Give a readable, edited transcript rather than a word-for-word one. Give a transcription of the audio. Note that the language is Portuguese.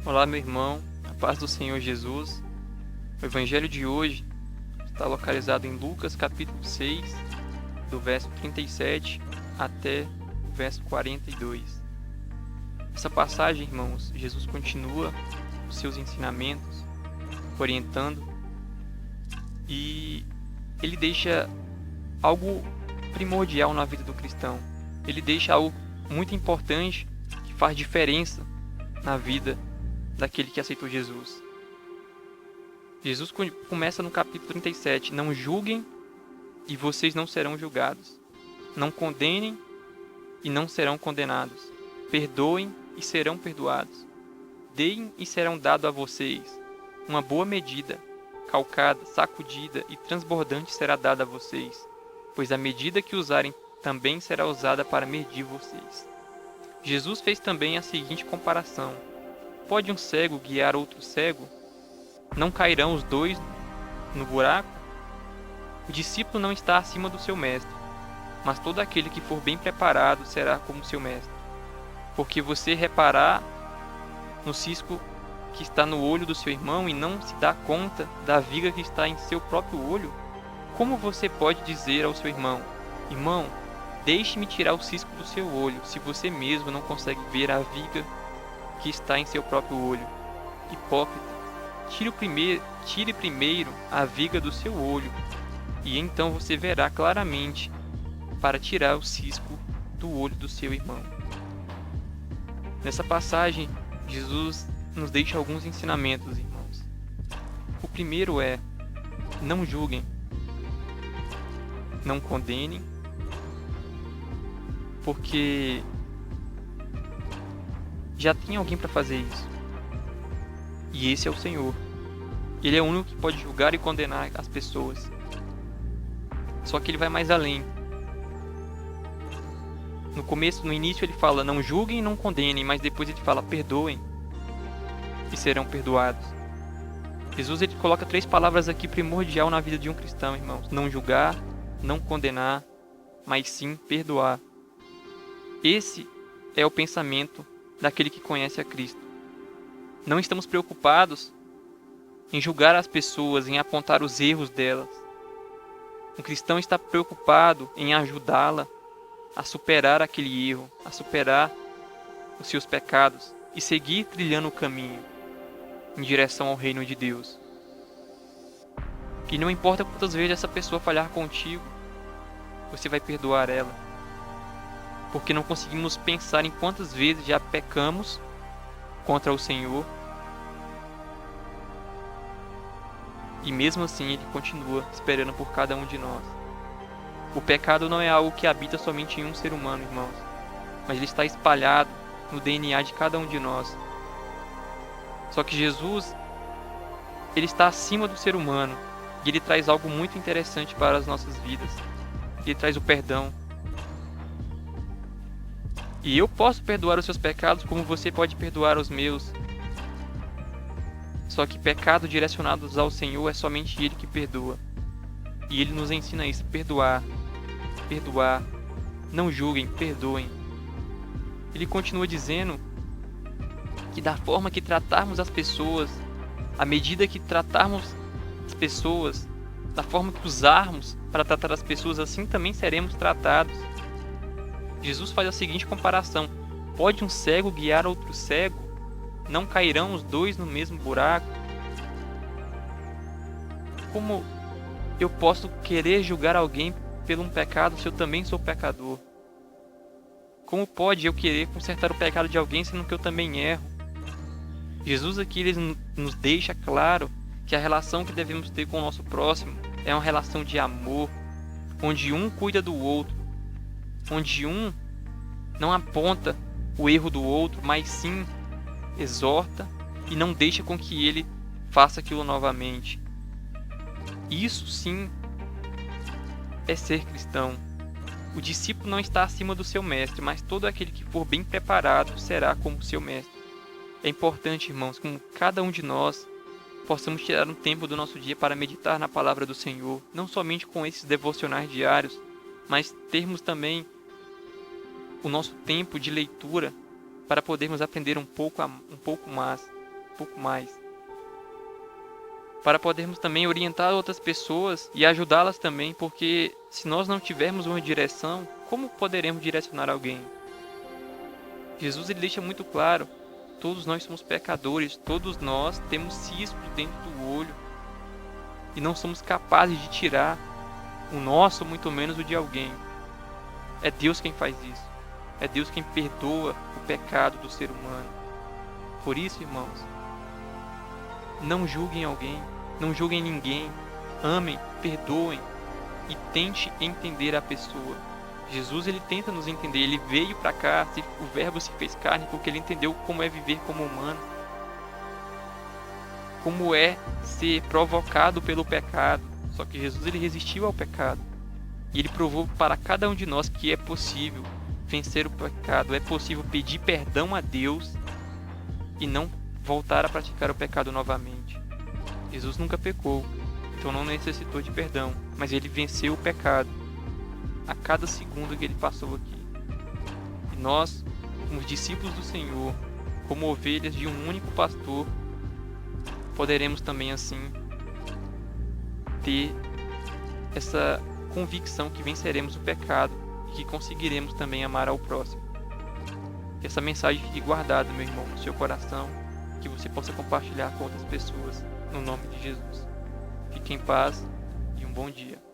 Olá, meu irmão, a paz do Senhor Jesus. O evangelho de hoje está localizado em Lucas capítulo 6, do verso 37 até o verso 42. Essa passagem, irmãos, Jesus continua os seus ensinamentos, orientando, e ele deixa algo primordial na vida do cristão. Ele deixa algo muito importante que faz diferença na vida daquele que aceitou Jesus. Jesus começa no capítulo 37. Não julguem e vocês não serão julgados. Não condenem e não serão condenados. Perdoem e serão perdoados. Deem e serão dados a vocês. Uma boa medida, calcada, sacudida e transbordante será dada a vocês, pois a medida que usarem também será usada para medir vocês. Jesus fez também a seguinte comparação: pode um cego guiar outro cego? Não cairão os dois no buraco? O discípulo não está acima do seu mestre, mas todo aquele que for bem preparado será como seu mestre. Porque você reparar no cisco que está no olho do seu irmão e não se dá conta da viga que está em seu próprio olho, como você pode dizer ao seu irmão: irmão, deixe-me tirar o cisco do seu olho, se você mesmo não consegue ver a viga que está em seu próprio olho? Hipócrita, tire primeiro a viga do seu olho, e então você verá claramente para tirar o cisco do olho do seu irmão. Nessa passagem, Jesus nos deixa alguns ensinamentos, irmãos. O primeiro é: não julguem, não condenem, porque já tem alguém para fazer isso. E esse é o Senhor. Ele é o único que pode julgar e condenar as pessoas. Só que ele vai mais além. No início ele fala: não julguem e não condenem, mas depois ele fala: perdoem e serão perdoados. Jesus ele coloca 3 palavras aqui primordial na vida de um cristão, irmãos: não julgar, não condenar, mas sim perdoar. Esse é o pensamento daquele que conhece a Cristo. Não estamos preocupados em julgar as pessoas, em apontar os erros delas. Um cristão está preocupado em ajudá-la a superar aquele erro, a superar os seus pecados e seguir trilhando o caminho em direção ao reino de Deus. E não importa quantas vezes essa pessoa falhar contigo, você vai perdoar ela. Porque não conseguimos pensar em quantas vezes já pecamos contra o Senhor. E mesmo assim Ele continua esperando por cada um de nós. O pecado não é algo que habita somente em um ser humano, irmãos, mas ele está espalhado no DNA de cada um de nós. Só que Jesus, Ele está acima do ser humano, e Ele traz algo muito interessante para as nossas vidas. Ele traz o perdão. E eu posso perdoar os seus pecados como você pode perdoar os meus. Só que pecado direcionados ao Senhor é somente Ele que perdoa. E Ele nos ensina isso: perdoar, perdoar, não julguem, perdoem. Ele continua dizendo que da forma que tratarmos as pessoas, à medida que tratarmos as pessoas, da forma que usarmos para tratar as pessoas, assim também seremos tratados. Jesus faz a seguinte comparação: pode um cego guiar outro cego? Não cairão os dois no mesmo buraco? Como eu posso querer julgar alguém pelo um pecado se eu também sou pecador? Como pode eu querer consertar o pecado de alguém sendo que eu também erro? Jesus aqui ele nos deixa claro que a relação que devemos ter com o nosso próximo é uma relação de amor, onde um cuida do outro, onde um não aponta o erro do outro, mas sim exorta e não deixa com que ele faça aquilo novamente. Isso sim é ser cristão. O discípulo não está acima do seu mestre, mas todo aquele que for bem preparado será como seu mestre. É importante, irmãos, como cada um de nós possamos tirar um tempo do nosso dia para meditar na palavra do Senhor, não somente com esses devocionais diários, mas termos também o nosso tempo de leitura para podermos aprender um pouco mais. pouco mais. Para podermos também orientar outras pessoas e ajudá-las também, porque se nós não tivermos uma direção, como poderemos direcionar alguém? Jesus ele deixa muito claro, todos nós somos pecadores, todos nós temos ciscos dentro do olho e não somos capazes de tirar o nosso, muito menos o de alguém. É Deus quem faz isso. É Deus quem perdoa o pecado do ser humano. Por isso, irmãos, não julguem alguém, não julguem ninguém. Amem, perdoem e tente entender a pessoa. Jesus ele tenta nos entender. Ele veio para cá, o verbo se fez carne porque ele entendeu como é viver como humano. Como é ser provocado pelo pecado. Só que Jesus ele resistiu ao pecado. E ele provou para cada um de nós que é possível vencer o pecado. É possível pedir perdão a Deus e não voltar a praticar o pecado novamente. Jesus nunca pecou, então não necessitou de perdão. Mas ele venceu o pecado a cada segundo que ele passou aqui. E nós, como discípulos do Senhor, como ovelhas de um único pastor, poderemos também assim ter essa convicção que venceremos o pecado e que conseguiremos também amar ao próximo. Que essa mensagem fique guardada, meu irmão, no seu coração, que você possa compartilhar com outras pessoas, no nome de Jesus. Fique em paz e um bom dia.